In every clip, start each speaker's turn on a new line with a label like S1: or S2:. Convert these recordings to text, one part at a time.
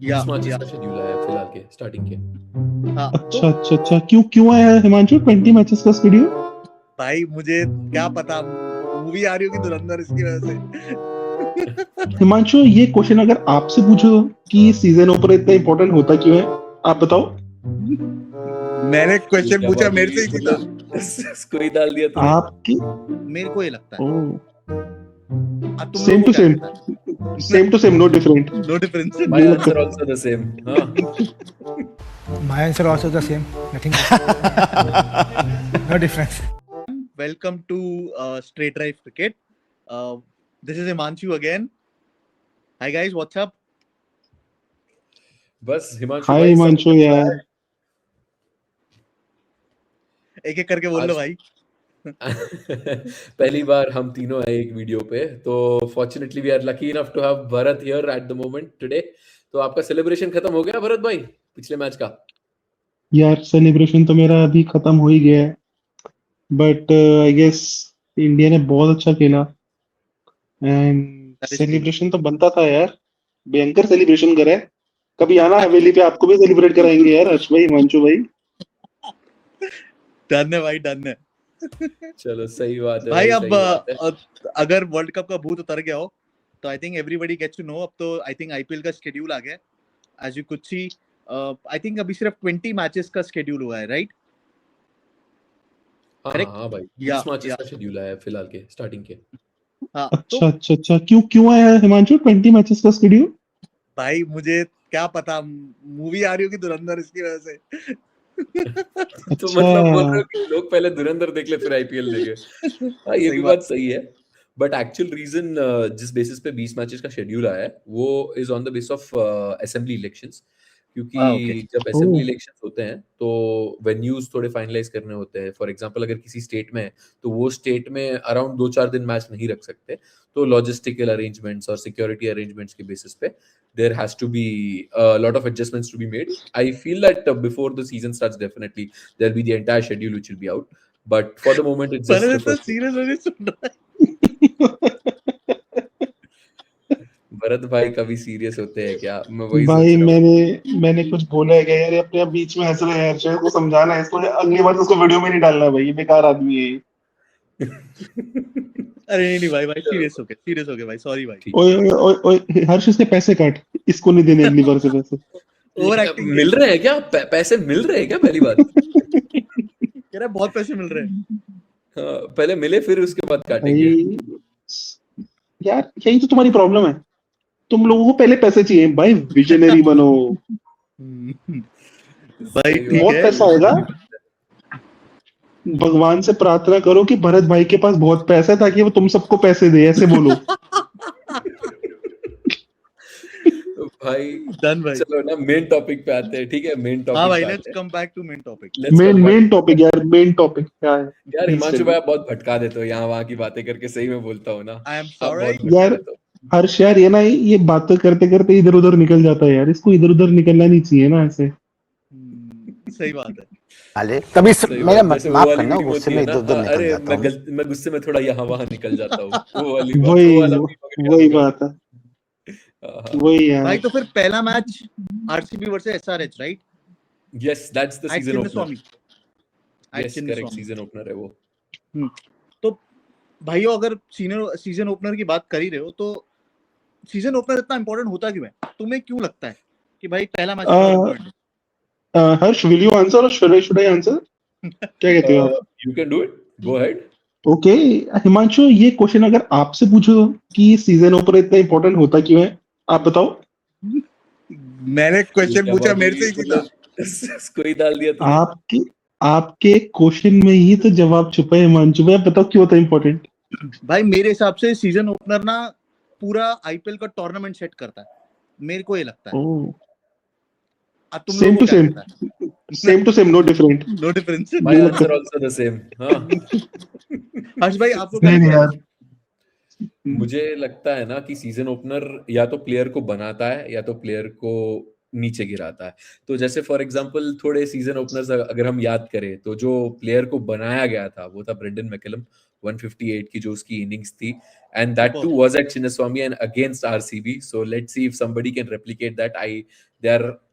S1: 20 matches का schedule है फिलहाल के स्टार्टिंग के।
S2: अच्छा क्यों क्यों आया हिमांशु 20 मैचेस का शेड्यूल?
S3: भाई मुझे क्या पता, मूवी आ रही होगी धुरंधर, इसकी वजह से।
S2: हिमांशु ये क्वेश्चन अगर आपसे पूछो कि सीजन ओपनर इतना इंपॉर्टेंट होता क्यों है, आप बताओ।
S3: मैंने क्वेश्चन पूछा, मेरे से ही सीधा
S1: इसको ही डाल दिया तूने।
S2: आपकी
S3: मेरे को ये लगता है। अब तुम
S2: सेम
S3: लोगों
S2: टू
S3: को क्या
S2: सेम
S3: लगता है?
S2: No different.
S3: No difference.
S1: My answer also the same. हाँ।
S4: My answer also the same. Nothing. No difference.
S3: Welcome to Straight Drive Cricket. This is Himanshu again. Hi guys, what's up?
S1: बस हिमांशु
S2: हाय
S1: भाई,
S2: हिमांशु यार।
S3: एक एक करके बोल लो भाई।
S1: पहली बार हम तीनों हैं एक वीडियो पे, तो fortunately we are lucky enough to have Bharat here at the moment today. तो आपका सेलिब्रेशन खत्म हो गया भरत भाई पिछले मैच का?
S2: यार सेलिब्रेशन तो मेरा अभी खत्म हो ही गया है, बट आई गेस इंडिया ने बहुत अच्छा खेला एंड सेलिब्रेशन तो बनता था यार। भयंकर सेलिब्रेशन करे। कभी आना हवेली पे, आपको भी सेलिब्रेट कराएंगे यार हर्ष भाई, हिमांशु भाई।
S3: डन है भाई, डन है।
S1: चलो सही बात है
S3: भाई।
S1: सही
S3: अब
S1: बात है।
S3: अगर वर्ल्ड कप का भूत उतर गया हो तो I think everybody gets to know. अब तो आई थिंक आईपीएल का शेड्यूल आ गया, as you could see. I think अभी सिर्फ 20 मैचेस का शेड्यूल हुआ है, राइट?
S1: हाँ भाई, 20 मैचेस का शेड्यूल है फिलहाल के स्टार्टिंग के।
S2: अच्छा क्यों क्यों आया हिमांशु 20 मैचेस का शेड्यूल?
S3: भाई मुझे क्या पता, मूवी आ रही होगी धुरंधर, इसकी वजह से।
S1: तो मतलब बोल रहे हो कि लोग पहले धुरंधर देख ले फिर आईपीएल देखे। हाँ, ये भी बात सही है, बट एक्चुअल रीजन जिस बेसिस पे 20 मैचेस का शेड्यूल आया है वो is on the base of assembly elections. क्योंकि जब असेंबली इलेक्शंस होते हैं तो वेन्यूज थोड़े फाइनलाइज करने होते हैं। फॉर एग्जांपल अगर किसी स्टेट में है तो वो स्टेट में अराउंड 2-4 दिन मैच नहीं रख सकते, तो लॉजिस्टिकल अरेंजमेंट्स और सिक्योरिटी अरेंजमेंट्स के बेसिस पे there has to be a lot of adjustments to be made. I feel that before the season starts, definitely there'll be the entire schedule which will be out. But for the moment, it's just the first.
S3: Serious होने सुन रहा है।
S1: भरत भाई कभी serious होते हैं क्या? मैं वही
S2: भाई
S1: सोच रहा हूँ।
S2: मैंने कुछ बोला है क्या यार? ये अपने आप बीच में हंस रहे हैं यार, शायद को समझाना है इसको, अगली बार तो उसको वीडियो में नहीं डालना भाई, ये बेकार आदमी है।
S3: अरे नहीं भाई सीरियस हो गए भाई, सॉरी भाई।
S2: ओए हर्ष, इसके पैसे काट, इसको नहीं देने अगली बार से पैसे।
S3: ओवर एक्टिंग
S1: मिल रहे हैं क्या? पैसे मिल रहे हैं क्या? पहली बात
S3: कह रहा है बहुत पैसे मिल रहे हैं।
S1: हाँ, पहले मिले फिर उसके बाद काटेंगे।
S2: यार यही तो तुम्हारी प्रॉब्लम है, तुम लोगों को पहले पैसे चाहिए भाई, विजनरी बनो
S3: भाई।
S2: बहुत पैसा होगा, भगवान से प्रार्थना करो कि भरत भाई के पास बहुत पैसा है ताकि वो तुम सबको पैसे दे, ऐसे बोलो।
S1: भाई
S3: डन भाई।
S1: चलो ना मेन टॉपिक पे आते हैं, ठीक है? Main topic.
S3: हाँ भाई, let's come back to main topic.
S2: Main topic यार, मेन टॉपिक क्या है
S1: यार? हिमांशु भाई आप बहुत भटका देते हो यहाँ वहाँ की बातें करके, सही में बोलता हूँ ना।
S3: आई एम सॉरी
S2: यार। हर्ष यार, ये ना ये बातें करते करते इधर उधर निकल जाता है यार, इसको इधर उधर निकलना नहीं चाहिए ना ऐसे।
S3: सही बात है।
S4: कभी मेरा माफ करना, गुस्से में इधर उधर निकल जाता हूँ।
S1: मैं गुस्से में थोड़ा यहाँ वहाँ निकल जाता हूँ।
S2: वही बात है, वही यार।
S3: भाई तो फिर पहला match RCB versus SRH, right?
S1: Yes, that's the season opener.
S3: Yes,
S1: correct, season opener है वो।
S3: तो भाइयों, अगर सीजन ओपनर की बात कर ही रहे हो तो सीजन ओपनर इतना इंपॉर्टेंट होता क्यों है? तुम्हें क्यों लगता है कि भाई पहला मैच इंपॉर्टेंट है?
S2: हर्ष, विल यू आंसर और शुड आई आंसर? क्या कहते हो आप?
S1: You can do it, go ahead.
S2: Okay Himanshu, ये क्वेश्चन अगर आपसे पूछो कि सीजन ओपनर इतना इंपॉर्टेंट होता क्यों है, आप बताओ।
S3: मैंने क्वेश्चन पूछा, मेरे से ही सीधा
S1: इसको ही डाल दिया तूने।
S2: आपके क्वेश्चन में ही तो जवाब छुपा है हिमांशु भाई, बताओ क्यों होता है इंपॉर्टेंट?
S3: भाई मेरे हिसाब से सीजन ओपनर ना पूरा आईपीएल का टूर्नामेंट सेट करता है, मेरे को ये लगता है। अब तुम लोगों को क्या लगता है?
S2: Same to same, no different.
S3: No difference.
S1: My answer also the same. हां
S3: हर्ष भाई, आपको क्या लगता है?
S1: मुझे लगता है ना कि सीजन ओपनर या तो प्लेयर को बनाता है या तो प्लेयर को नीचे गिराता है। तो जैसे फॉर एग्जांपल थोड़े सीजन ओपनर्स अगर हम याद करें तो जो प्लेयर को बनाया गया था वो था ब्रेंडन मैकलम, 158 की जो उसकी इनिंग्स थी, and that too was at Chinnaswamy and against RCB. So let's see if somebody can replicate that.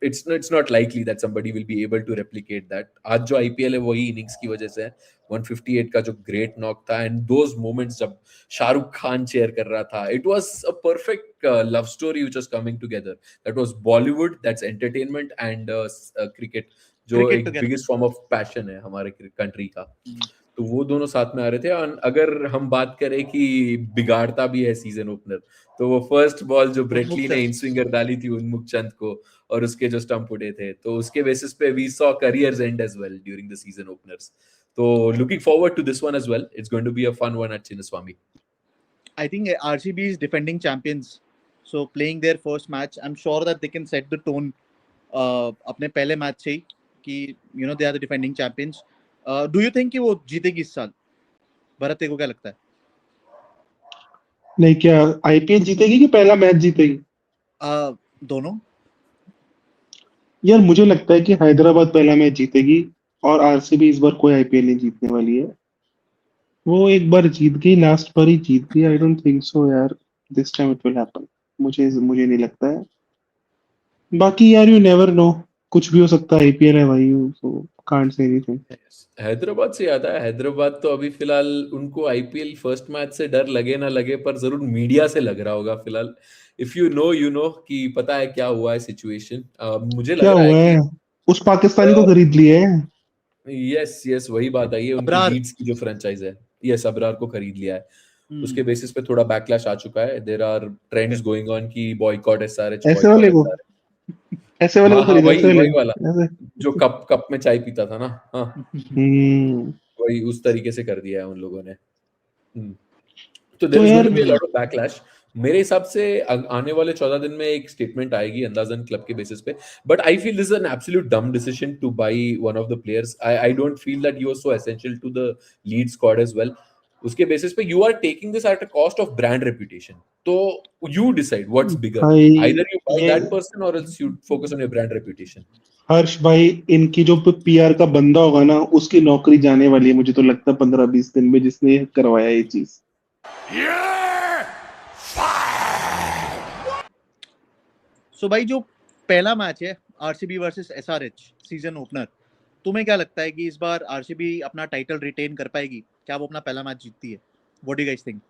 S1: It's not likely that somebody will be able to replicate that. आज जो IPL है वही innings की वजह से है, 158 का जो great knock था, and those moments जब शाहरुख खान cheer कर रहा था, it was a perfect love story which was coming together. That was Bollywood, that's entertainment, and cricket, जो एक biggest form of passion है हमारे country का. तो वो दोनों साथ में आ रहे थे. और अगर हम बात करें कि बिगाड़ता भी है सीजन ओपनर, तो वो फर्स्ट बॉल जो ब्रेटली ने इन स्विंगर डाली थी उन्मुख चंद को और उसके जो स्टंप उड़े थे, तो उसके बेसिस पे we saw careers and as well during the season openers. तो looking forward to this one as well. It's going to be a fun one at Chinnaswamy.
S3: I think RCB is defending champions, so playing their first match, I'm sure that they can set the tone अपने पहले match से ही कि you know they are the defending champions. Do you think कि वो जीतेगी इस साल? भरत, तेरे को क्या लगता है?
S2: नहीं, क्या आईपीएल जीतेगी कि पहला मैच जीतेगी?
S3: दोनों.
S2: यार मुझे लगता है कि हैदराबाद पहला मैच जीतेगी और आरसीबी इस बार कोई आईपीएल नहीं जीतने वाली है. वो एक बार जीत गई, लास्ट बार ही जीत गई. आई डोंट थिंक सो यार this time it will happen. मुझे नहीं लगता है. बाकी यार यू नेवर नो, कुछ भी हो सकता है. आईपीएल है भाई, so can't say anything.
S1: Hyderabad से याद है, हैदराबाद तो अभी फिलहाल उनको आईपीएल फर्स्ट मैच से डर लगे ना लगे, पर जरूर मीडिया से लग रहा होगा फिलहाल. इफ यू नो कि पता है क्या हुआ है सिचुएशन. मुझे लग रहा है कि
S2: उस पाकिस्तानी को खरीद लिया है.
S1: यस वही बात आई है. उनकी लीड्स की जो फ्रेंचाइज है, यस, अबरार को खरीद लिया है. उसके बेसिस पे थोड़ा बैकलैश आ चुका है. There are trends going on की बॉयकॉट एसआरएच.
S2: ऐसे वाले को खरीदा,
S1: वही वाला जो कप में चाय पीता था ना. हाँ, वही उस तरीके से कर दिया है उन लोगों ने. तो there is going to be a lot of backlash. मेरे हिसाब से आने वाले 14 दिन में एक स्टेटमेंट आएगी अंदाजन क्लब के बेसिस पे. But I feel this is an absolute dumb decision to buy one of the players. I don't feel that you are so essential to the lead squad as well. उसके basis पे you are taking this at a cost of brand reputation. तो you decide what's bigger, either you buy that person और else you focus on your brand reputation.
S2: Harsh भाई, इनकी जो PR का बंदा होगा ना, उसकी नौकरी जाने वाली है मुझे तो लगता है 15-20 दिन में, जिसने करवाया ये चीज.
S3: सो भाई, जो पहला मैच है RCB versus SRH season opener, तुम्हें क्या लगता है कि इस बार आरसीबी अपना टाइटल रिटेन कर पाएगी? क्या वो अपना पहला मैच जीतती है? What do you guys think?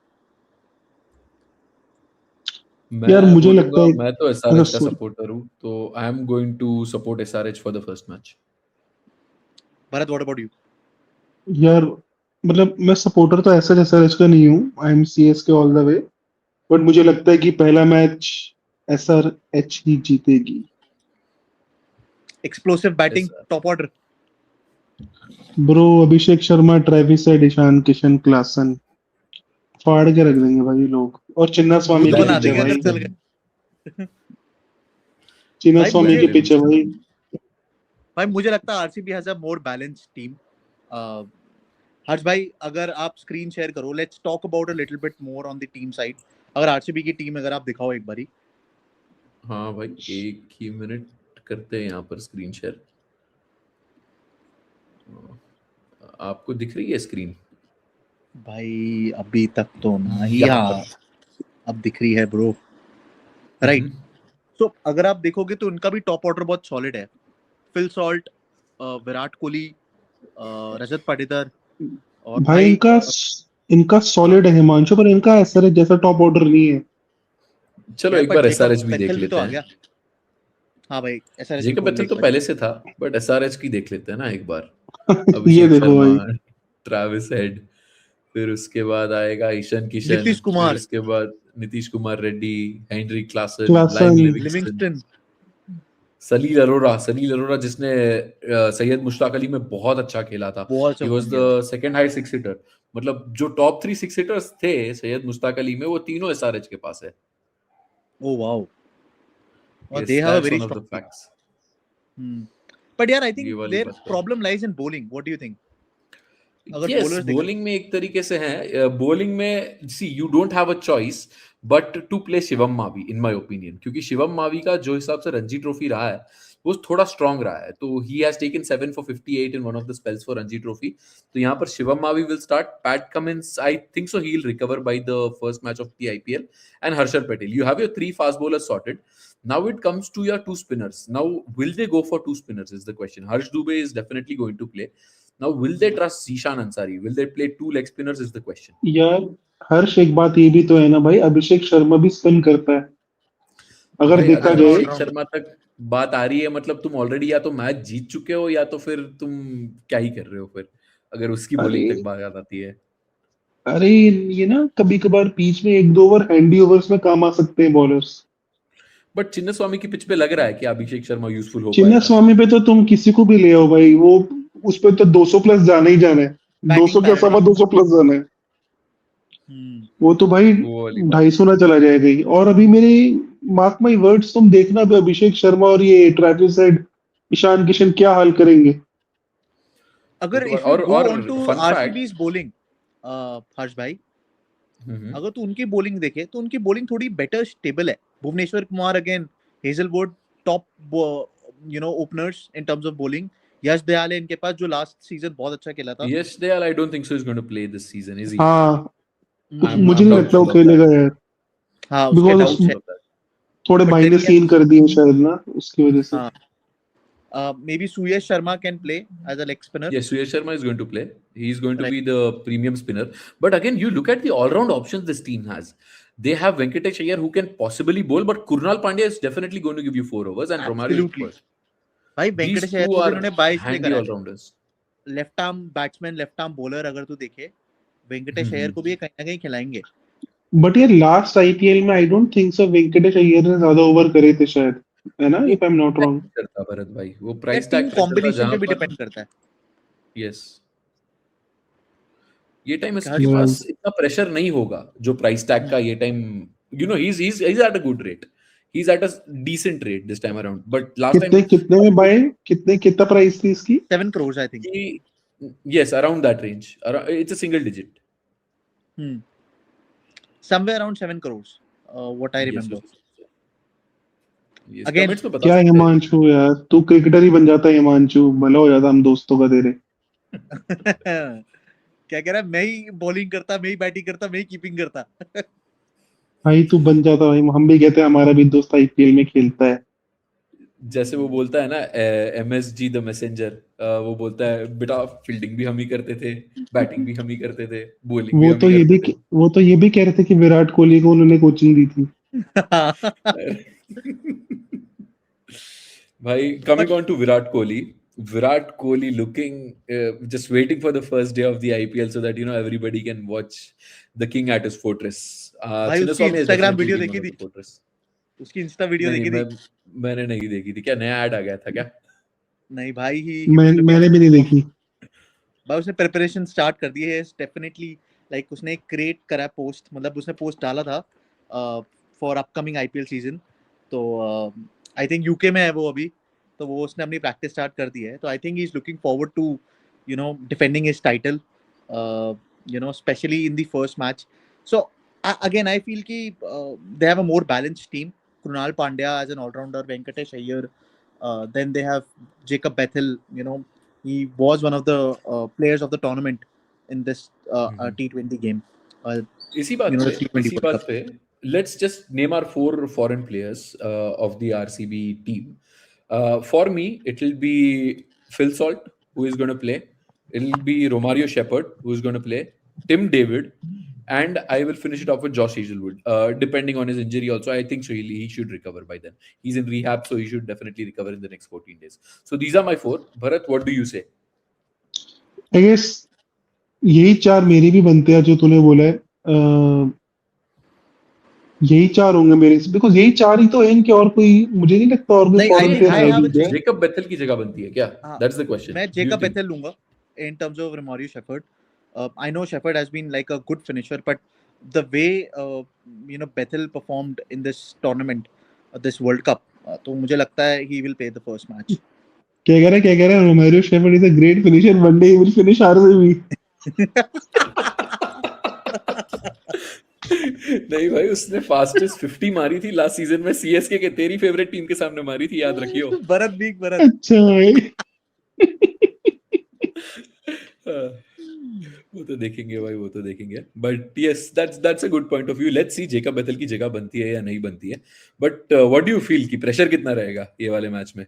S2: यार मुझे लगता है,
S1: मैं तो एसआरएच का सपोर्टर हूं, तो I am going to support SRH for the first match.
S3: Bharat, what about you?
S2: यार मतलब मैं सपोर्टर तो ऐसा एसआरएच का नहीं हूं. I am CSK all the way. But मुझे लगता है कि पहला मैच एसआरएच ही जीतेगी.
S3: Explosive batting, top order.
S2: Bro, Abhishek Sharma, Travis Head, Ishan Kishan, Klaasen फाड़ के रख देंगे भाई लोग. और चिन्नास्वामी के पीछे भाई, चिन्नास्वामी के पीछे भाई
S3: मुझे लगता है RCB has a more balanced team. Harsh भाई, अगर आप स्क्रीन शेयर करो, let's talk about a little bit more on the team side. अगर आरसीबी की टीम अगर आप दिखाओ एक बारी.
S1: हाँ भाई, एक ही मिनट करते हैं यहाँ पर स्क्रीन शेयर. आपको दिख रही है स्क्रीन?
S3: भाई अभी तक तो नहीं. हाँ, अब दिख रही है ब्रो. राइट. तो अगर आप देखोगे तो उनका भी टॉप ऑर्डर बहुत सॉलिड है. फिल सॉल्ट, विराट कोहली, रजत पाटीदार और
S2: भाई इनका सॉलिड है हिमांशु, पर इनका एसआरएच जैसा टॉप ऑर्डर नहीं है.
S1: चलो एक बार एसआरएच भी देख लेते हैं.
S3: हाँ भाई, एसआरएच
S1: जेकब बैथल तो पहले से था, बट एसआरएच की देख लेते हैं ना एक बार.
S2: ये देखो भाई,
S1: ट्रेविस हेड, फिर उसके बाद आएगा ईशान किशन,
S3: नीतीश कुमार,
S1: उसके बाद Nitish Kumar Reddy, Henry Klaasen,
S3: Livingstone,
S1: Salil Arora जिसने सैयद मुश्ताक अली में बहुत अच्छा खेला था. He was the second highest six hitter. मतलब जो टॉप 3 सिक्स हिटर्स थे सैयद मुश्ताक अली में, वो तीनों एसआरएच के पास है.
S3: Oh wow. They have a very strong facts. But yeah, I think their problem lies in bowling. What do you think?
S1: Yes, bowling में एक तरीके से है. Bowling में see you don't have a choice, but to play Shivam Mavi in my opinion, क्योंकि शिवम मावी का जो हिसाब से रणजी ट्रॉफी रहा है वो थोड़ा स्ट्रांग रहा है, तो he has taken 7 for 58 in one of the spells for Ranji trophy. तो यहाँ पर Shivam Mavi will start, PAT Cummins I think so he will recover by the first match of the IPL, and Harshal Patel. You have your 3 fast bowlers sorted. Now it comes to your 2 spinners. Now will they go for 2 spinners is the question. Harsh Dubey is definitely going to play. Now will they trust Zishan Ansari? Will they play 2 leg spinners is the question.
S2: यार हर्ष, एक बात ये भी तो है ना भाई, अभिषेक शर्मा भी स्पिन करता है अगर
S1: भाई,
S2: देखा
S1: अगर
S2: जाए।
S1: अभिषेक शर्मा तक बात आ रही है, मतलब तुम ऑलरेडी या तो मैच जीत चुके हो या तो फिर तुम क्या ही कर रहे हो फिर, अगर उसकी बॉलिंग तक बात आती है।
S2: अरे ये ना कभी कभार बीच में 1-2 ओवर हैंडी ओवर्स में काम आ सकते हैं बॉलर्स।
S1: बट चिन्नस्वामी की पिच पे लग रहा है कि अभिषेक शर्मा यूजफुल हो
S2: चिन्ना
S1: पाएगा।
S2: स्वामी पे तो तुम किसी को भी ले आओ भाई, वो उस पे तो 200 प्लस जाना ही जाना है, 200 के अलावा 200 प्लस जाना है, वो तो भाई
S1: वो वाली बात।
S2: 250 ना चला जाएगा ही। और अभी मेरे मार्क माई वर्ड्स, तुम देखना भी अभिषेक शर्मा और ये ट्रेविस हेड, ईशान किशन क्या हाल करेंगे।
S3: अगर if you
S1: और-
S3: go
S1: और
S3: on to
S1: fun fact-
S3: RCB's bowling, हर्ष भाई, अगर तू उनकी बॉलिंग देखे तो उनकी बॉलिंग थोड़ी बेटर स्टेबल है। Bhuvneshwar Kumar again, Hazlewood top openers in terms of bowling. Yash Dayal है इनके पास जो लास्ट सीजन बहुत अच्छा खेला था।
S1: Yes, Dayal, I don't think so he's going to play this season, is he?
S2: हाँ
S1: I'm-
S2: मुझे
S1: I'm
S2: नहीं लगता वो
S1: doubtful of
S2: खेलेगा यार,
S3: हाँ उसके
S2: Because
S3: डाउट्स है।
S1: Doubtful of that.
S2: थोड़े
S3: But
S2: माइनस
S3: then
S2: सीन कर दिए शायद ना उसकी वजह से।
S3: हाँ। Maybe Suyesh Sharma can play as a leg spinner.
S1: Yes, Suyesh Sharma is going to play. He's going to be the premium spinner. But again, you look at the all-round options this team has. They have Venkatesh Iyer who can possibly bowl, but Krunal Pandya is definitely going to give you 4 overs, and Romario
S3: Absolutely.
S1: Shepherd.
S3: भाई
S1: These
S3: Venkatesh Iyer
S1: two
S3: को
S1: are
S3: इन्होंने 22 पे
S1: handy
S3: करा है।
S1: all-rounders.
S3: Left arm batsman, left arm bowler अगर तू देखे, वेंकटेश अय्यर को भी ये कहीं ना कहीं खिलाएंगे।
S2: बट यार लास्ट आईपीएल में I don't think so Venkatesh Iyer ने ज्यादा ओवर करे थे शायद, है ना, if I am not wrong.
S1: करता भरत भाई, वो प्राइस
S3: टीम
S1: टैग
S3: कॉम्बिनेशन पे भी डिपेंड करता है।
S1: यस, ये टाइम इसके
S2: Yeah.
S1: पास इतना प्रेशर नहीं होगा जो प्राइस टैग का ये time, you know, he's at a good rate, he's at a decent rate this time around, but last
S2: कितने में बाय, कितना प्राइस थी इसकी?
S3: 7 crores I think.
S1: yes, around that range, it's a single digit.
S3: Somewhere around 7 crores, what I remember.
S1: Yes,
S3: Again,
S1: comments में बता
S2: क्या
S1: सकते हैं।
S2: हिमांशु यार, तू क्रिकेटर ही बन जाता है हिमांशु, भला हो जाता हम दोस्तों का तेरे।
S3: क्या कह रहा है, मैं ही बॉलिंग करता, मैं ही बैटिंग करता, मैं ही कीपिंग करता।
S2: भाई तू बन जाता भाई, हम भी कहते हैं हमारा भी दोस्त आईपीएल में खेलता है।
S1: जैसे वो बोलता है ना, MSG द मैसेंजर, वो बोलता है बेटा फील्डिंग भी हम ही करते थे, बैटिंग भी हम ही करते थे, बॉलिंग भी
S2: वो
S1: हम
S2: तो
S1: ही
S2: ये भी
S1: करते थे।
S2: वो तो ये भी कह रहे थे कि विराट कोहली को उन्होंने कोचिंग दी थी।
S1: भाई, coming on to Virat Kohli looking just waiting for the first day of the IPL so that, you know, everybody can watch the king at his fortress.
S3: भाई, उसकी
S1: Chinnaswamy has
S3: Instagram
S1: definitely
S3: video
S1: been
S3: देखी
S1: one of
S3: थी?
S1: the fortress.
S3: उसकी Insta video
S1: नहीं,
S3: देखी थी?
S1: मैंने नहीं देखी थी। क्या नया ऐड आ गया था क्या?
S3: नहीं भाई,
S2: मैंने भी नहीं देखी।
S3: भाई उसने प्रिपरेशन स्टार्ट कर दी है डेफिनेटली। लाइक उसने क्रिएट करा पोस्ट, मतलब उसने पोस्ट डाला था फॉर अपकमिंग आईपीएल सीजन। तो आई थिंक यूके में है वो अभी, तो वो उसने अपनी प्रैक्टिस स्टार्ट कर दी है। तो I think he is looking forward to defending his title, especially in the first match. So again I feel कि they have a more balanced team. Krunal Pandya as an all-rounder, Venkatesh Iyer, then they have Jacob Bethel. He was one of the players of the tournament in this T20 game.
S1: इसी बात पे let's just name our 4 foreign players of the RCB team. For me, it will be Phil Salt, who is going to play. It will be Romario Shepherd, who is going to play. Tim David, and I will finish it off with Josh Hazelwood. Depending on his injury, also, I think so he should recover by then. He's in rehab, so he should definitely recover in the next 14 days. So these are my 4. Bharat, what do you say?
S2: I guess यही 4 मेरी भी बनते हैं जो तूने बोला है। यही 4 होंगे मेरे, बिकॉज यही 4 ही तो हैं, कि और कोई मुझे नहीं लगता और कोई
S3: नहीं,
S2: फॉरेन
S3: I
S2: प्लेयर है
S3: have
S2: भी क्या?
S1: Jacob Bethel की जगह बनती है क्या? That's the question.
S3: मैं
S1: Do you
S3: Jacob
S1: think?
S3: Bethel लूंगा in terms of Romario Shepherd. I know Shepherd has been like a good finisher, but the way Bethel performed in this tournament, this World Cup, तो मुझे लगता है he will play the first match.
S2: क्या कह रहा है Romario shepherd is a great finisher, one day he will finish RCB.
S1: नहीं भाई, उसने फास्टेस्ट 50 मारी थी लास्ट सीजन में सीएसके के, तेरी फेवरेट टीम के सामने मारी थी, याद रखियो।
S3: भरत।
S2: अच्छा भाई।
S1: वो तो देखेंगे भाई, वो तो देखेंगे। But yes, that's a good point of view. Let's see Jacob Bethell की जगह बनती है या नहीं बनती है। But what do you feel कि प्रेशर कितना रहेगा ये वाले मैच में?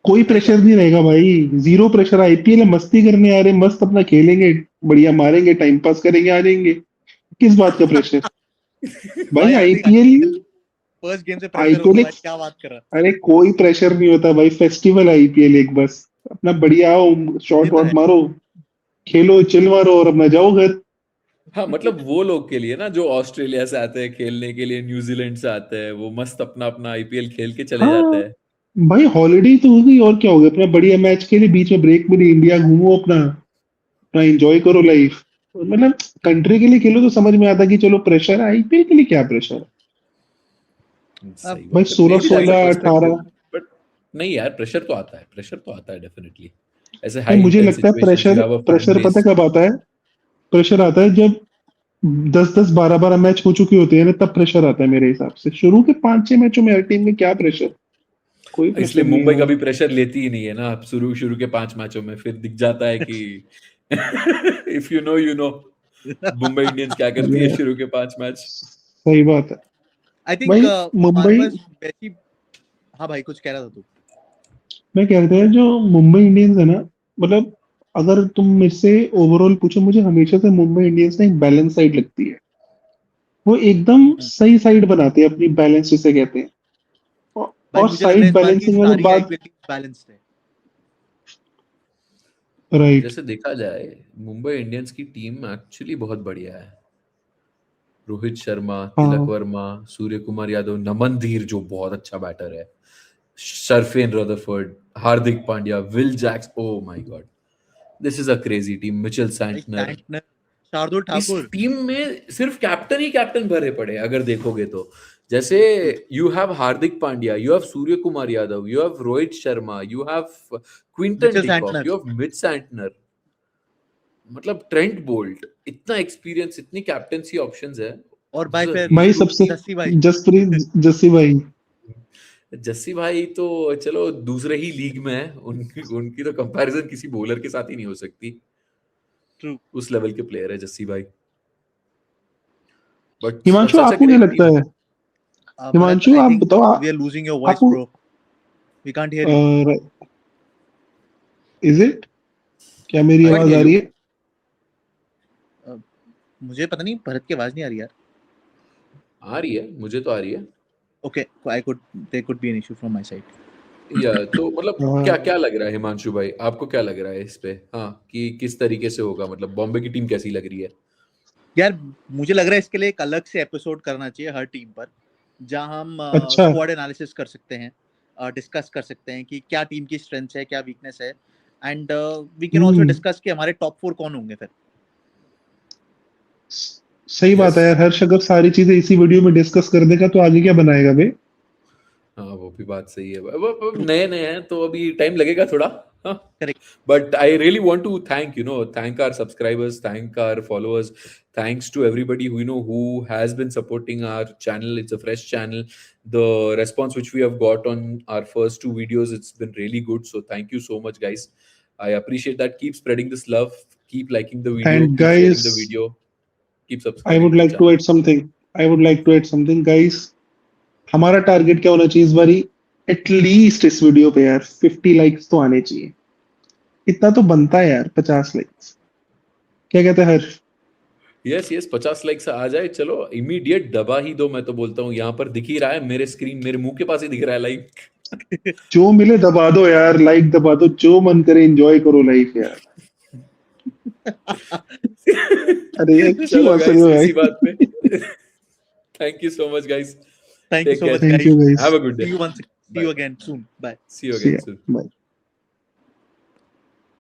S2: कोई प्रेशर नहीं रहेगा भाई, जीरो प्रेशर। आईपीएल है, मस्ती करने आ रहे, मस्त अपना खेलेंगे, बढ़िया मारेंगे, टाइम पास करेंगे, आ जाएंगे। किस बात का प्रेशर भाई? आईपीएल,
S3: फर्स्ट गेम से प्रेशर
S2: आईपीएल
S3: होगा
S2: एक,
S3: भाई, क्या बात कर रहा
S2: अरे कोई प्रेशर नहीं होता भाई, फेस्टिवल आईपीएल एक, बस अपना बढ़िया आओ,
S3: है?
S2: शॉट
S3: ये तो
S2: वॉट
S3: है।
S2: मारो, खेलो, चिल मारो और अपना जाओ घर।
S1: हाँ, मतलब वो लोग के लिए ना जो ऑस्ट्रेलिया से आते हैं खेलने के लिए, न्यूजीलैंड से आते हैं, वो मस्त अपना अपना आईपीएल खेल के चले जाते
S2: हाँ
S1: हैं।
S2: भाई, हॉलीडे तो हो गई, और क्या हो गया? अपना बढ़िया मैच खेले, बीच में ब्रेक मिली, इंडिया घूमो, अपना अपना एंजॉय करो लाइफ। मतलब कंट्री के लिए खेलो तो समझ में आता कि चलो प्रेशर है, आईपीएल के लिए क्या प्रेशर है
S1: सही
S2: भाई?
S1: बात है,
S2: 16
S1: maybe that's a
S2: 16 18।
S1: perspective, but नहीं यार, प्रेशर तो आता है, प्रेशर तो आता है डेफिनेटली। ऐसे
S2: भाई
S1: हाई
S2: मुझे
S1: इंटेंस
S2: लगता है
S1: situations,
S2: pressure,
S1: you have a fan
S2: पता
S1: बेस।
S2: है कब आता है? प्रेशर आता है जब 10 10 12 12 मैच हो चुके होते हैं ना, तब प्रेशर आता है मेरे हिसाब से। शुरू के 5 6 मैचों में हर टीम में क्या प्रेशर? कोई
S1: इसलिए
S2: प्रेशर नहीं है
S1: मुंबई
S2: भाई।
S1: कभी प्रेशर लेती ही नहीं है ना, शुरू शुरू के 5 मैचों में फिर दिख जाता है कि if you know, you know Mumbai Indians क्या करती है
S2: अरे
S1: शुरू के 5 मैच।
S2: सही बात है
S3: आई थिंक
S2: भाई।
S3: हमारे
S2: मुंबई,
S3: पास वैसी। हाँ भाई, कुछ कह रहा था तू?
S2: मैं कहता है जो मुंबई इंडियंस है ना, मतलब अगर तुम मेरे से ओवरऑल पूछो, मुझे हमेशा से मुंबई इंडियंस ना एक बैलेंस साइड लगती है। वो एकदम सही साइड बनाते हैं अपनी, बैलेंस जिसे कहते हैं।
S3: भाई
S2: और
S3: मुझे लग रहा है
S2: साइड
S3: इस बार की
S2: बैलेंसिंग वाले
S3: सारी
S2: बात,
S3: आईपीएल टीम बैलेंस्ड है।
S2: राइट।
S1: जैसे देखा जाए, मुंबई इंडियंस की टीम एक्चुअली बहुत बढ़िया है। रोहित शर्मा, तिलक
S2: हाँ
S1: वर्मा, सूर्य कुमार यादव, नमन धीर जो बहुत अच्छा बैटर है, Sherfane Rutherford, Hardik Pandya, Will Jacks, oh my God, this is a crazy team. Mitchell
S3: भाई
S1: सैंटनर।
S3: सैंटनर, शार्दुल
S1: इस
S3: ठाकुर।
S1: टीम में सिर्फ कैप्टन ही कैप्टन भरे पड़े हैं, अगर देखोगे तो। जैसे you have Hardik Pandya, you have Surya Kumar Yadav, you have Rohit Sharma, you have Quinton
S3: Mitchell
S1: de Kock,
S3: Santner.
S1: You have Mitch Santner, मतलब ट्रेंट बोल्ट, इतना एक्सपीरियंस, इतनी कैप्टेंसी ऑप्शंस है।
S3: और
S1: दिस
S3: भाई
S1: इज अ
S3: फिर
S2: भाई,
S1: रियली
S2: सबसे
S3: जस्सी भाई।
S2: जसप्रीत, जस्सी भाई।
S1: जस्सी भाई तो चलो दूसरे ही लीग में है, उनकी उनकी तो कंपैरिजन किसी बॉलर के साथ ही नहीं हो सकती।
S3: ट्रू।
S1: उस लेवल के प्लेयर है जस्सी भाई। बट
S2: हिमांशु,
S1: सच अ
S2: आपको क्या
S1: ग्रेट
S2: लगता
S1: टीम।
S2: है?
S3: भरत,
S2: हिमांशु
S3: आई
S2: आप
S3: थिंक
S2: बताओ,
S3: we are losing your voice
S2: आपको,
S3: bro, we can't hear you.
S2: Is it, क्या मेरी
S1: आई कैन
S2: आवाज
S1: हियर
S2: आ
S1: यू।
S2: रही है?
S3: मुझे पता नहीं, भरत की आवाज नहीं आ रही यार।
S1: आ रही है, मुझे तो आ रही है।
S3: Okay, I could, there could be an issue from my side.
S1: या तो मतलब
S2: हाँ,
S1: क्या क्या लग रहा है हिमांशु भाई, आपको क्या लग रहा है इस पे? हाँ, कि किस तरीके से होगा, मतलब बॉम्बे की टीम कैसी लग रही है?
S3: यार मुझे लग रहा है इसके लिए एक अलग से एपिसोड करना चाहिए हर टीम पर, जहां हम
S2: अच्छा।
S3: स्क्वाड एनालिसिस कर सकते हैं, डिस्कस कर सकते हैं कि क्या टीम की स्ट्रेंथ है, क्या वीकनेस है, and we can also
S2: hmm,
S3: discuss कि हमारे टॉप 4 कौन होंगे फिर।
S2: सही बात
S1: यस।
S2: है यार। हर्ष अगर सारी चीजें इसी वीडियो में डिस्कस कर देगा तो आगे क्या बनाएगा बे?
S1: हाँ, वो भी बात सही है। वो नए नए हैं तो अभी टाइम लगेगा थोड़ा। हाँ,
S3: correct.
S1: but I really want to thank our subscribers, thank our followers, thanks to everybody who has been supporting our channel. It's a fresh channel. The response which we have got on our first 2 videos, it's been really good. So thank you so much, guys. I appreciate that. Keep spreading this love. Keep liking the video.
S2: And
S1: Keep sharing the
S2: guys,
S1: video. Keep
S2: I
S1: subscribing
S2: would
S1: to the
S2: like to
S1: channel.
S2: Add something, I would like to add something guys. हमारा target क्या होना चाहिए इस बारी? At least इस video पे यार 50 likes तो आने चाहिए। इतना तो बनता है यार, 50 लाइक्स। क्या कहते हैं हर्ष?
S1: यस यस, 50 लाइक से आ जाए, चलो इमीडिएट दबा ही दो। मैं तो बोलता हूँ, यहाँ पर दिख ही रहा है, मेरे स्क्रीन, मेरे मुंह के पास ही दिख रहा है लाइक।
S2: जो मिले दबा दो यार, लाइक दबा दो, जो मन करे एंजॉय करो लाइफ यार। अरे यार क्यों
S1: चलो
S2: हंस रहे
S1: गाइस,
S2: हो
S1: इसी
S2: भाई?
S1: बात पे thank you so much guys.
S3: Thank you
S1: take
S3: so much
S1: care.
S2: Thank
S3: guys,
S2: you guys.
S1: Have a good
S3: see
S1: day.
S3: You once, see
S1: bye.
S3: You again soon, bye.
S1: See you
S2: see
S1: again
S2: या,
S1: soon.
S2: Bye.